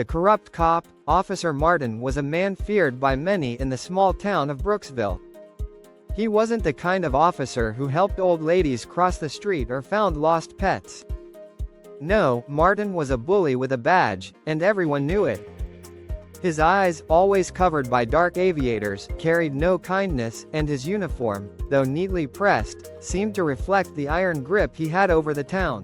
corrupt cop, Officer Martin was a man feared by many in the small town of Brooksville. He wasn't the kind of officer who helped old ladies cross the street or found lost pets. No, Martin was a bully with a badge, and everyone knew it. His eyes, always covered by dark aviators, carried no kindness, and his uniform, though neatly pressed, seemed to reflect the iron grip he had over the town.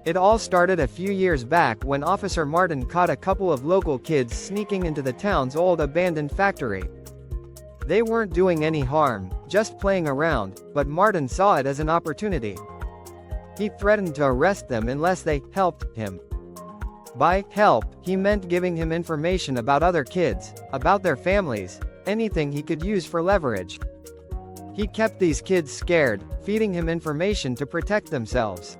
It all started a few years back when Officer Martin caught a couple of local kids sneaking into the town's old abandoned factory. They weren't doing any harm, just playing around, but Martin saw it as an opportunity. He threatened to arrest them unless they helped him. By help, he meant giving him information about other kids, about their families, anything he could use for leverage. He kept these kids scared, feeding him information to protect themselves.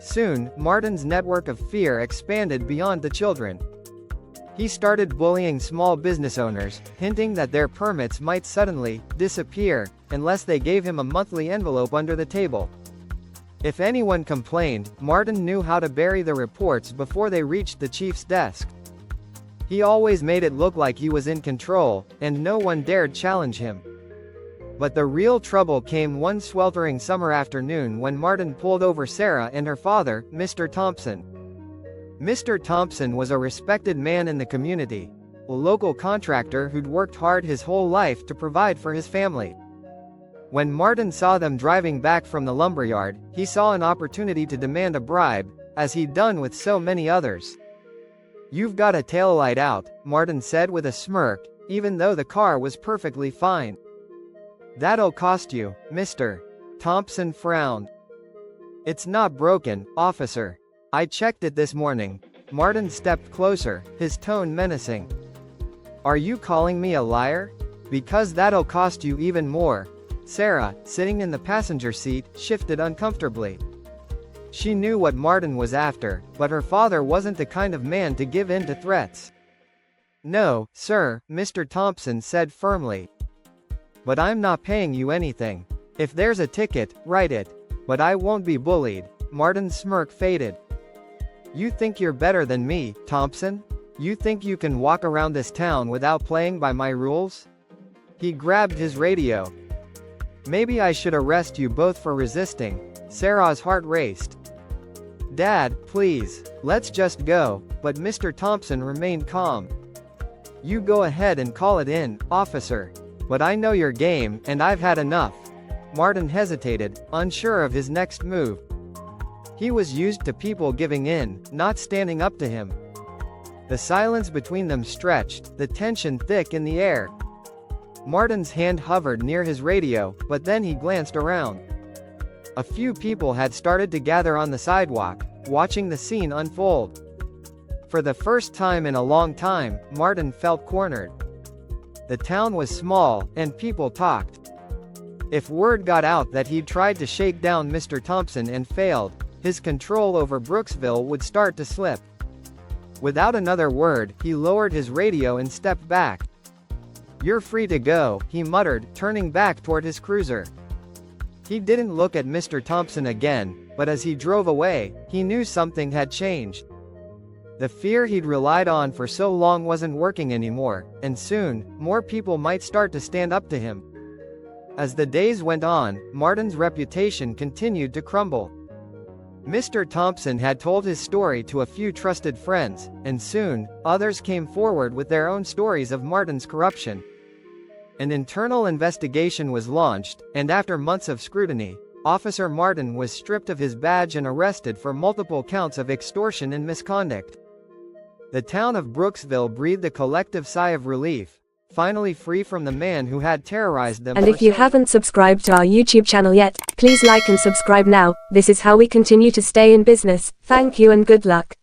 Soon, Martin's network of fear expanded beyond the children. He started bullying small business owners, hinting that their permits might suddenly disappear unless they gave him a monthly envelope under the table. If anyone complained, Martin knew how to bury the reports before they reached the chief's desk. He always made it look like he was in control, and no one dared challenge him. But the real trouble came one sweltering summer afternoon when Martin pulled over Sarah and her father, Mr. Thompson. Mr. Thompson was a respected man in the community, a local contractor who'd worked hard his whole life to provide for his family. When Martin saw them driving back from the lumberyard, he saw an opportunity to demand a bribe, as he'd done with so many others. "You've got a taillight out," Martin said with a smirk, even though the car was perfectly fine. "That'll cost you, Mr. Thompson frowned. "It's not broken, officer. I checked it this morning." Martin stepped closer, his tone menacing. "Are you calling me a liar? Because that'll cost you even more." Sarah, sitting in the passenger seat, shifted uncomfortably. She knew what Martin was after, but her father wasn't the kind of man to give in to threats. "No, sir," Mr. Thompson said firmly. "But I'm not paying you anything. If there's a ticket, write it. But I won't be bullied." Martin's smirk faded. "You think you're better than me, Thompson? You think you can walk around this town without playing by my rules?" He grabbed his radio. "Maybe I should arrest you both for resisting." Sarah's heart raced. "Dad, please, let's just go," but Mr. Thompson remained calm. "You go ahead and call it in, officer. But I know your game, and I've had enough." Martin hesitated, unsure of his next move. He was used to people giving in, not standing up to him. The silence between them stretched, the tension thick in the air. Martin's hand hovered near his radio, but then he glanced around. A few people had started to gather on the sidewalk, watching the scene unfold. For the first time in a long time, Martin felt cornered. The town was small, and people talked. If word got out that he'd tried to shake down Mr. Thompson and failed, his control over Brooksville would start to slip. Without another word, he lowered his radio and stepped back. "You're free to go," he muttered, turning back toward his cruiser. He didn't look at Mr. Thompson again, but as he drove away, he knew something had changed. The fear he'd relied on for so long wasn't working anymore, and soon, more people might start to stand up to him. As the days went on, Martin's reputation continued to crumble. Mr. Thompson had told his story to a few trusted friends, and soon, others came forward with their own stories of Martin's corruption. An internal investigation was launched, and after months of scrutiny, Officer Martin was stripped of his badge and arrested for multiple counts of extortion and misconduct. The town of Brooksville breathed a collective sigh of relief, finally free from the man who had terrorized them. And if you haven't subscribed to our YouTube channel yet, please like and subscribe now. This is how we continue to stay in business. Thank you and good luck.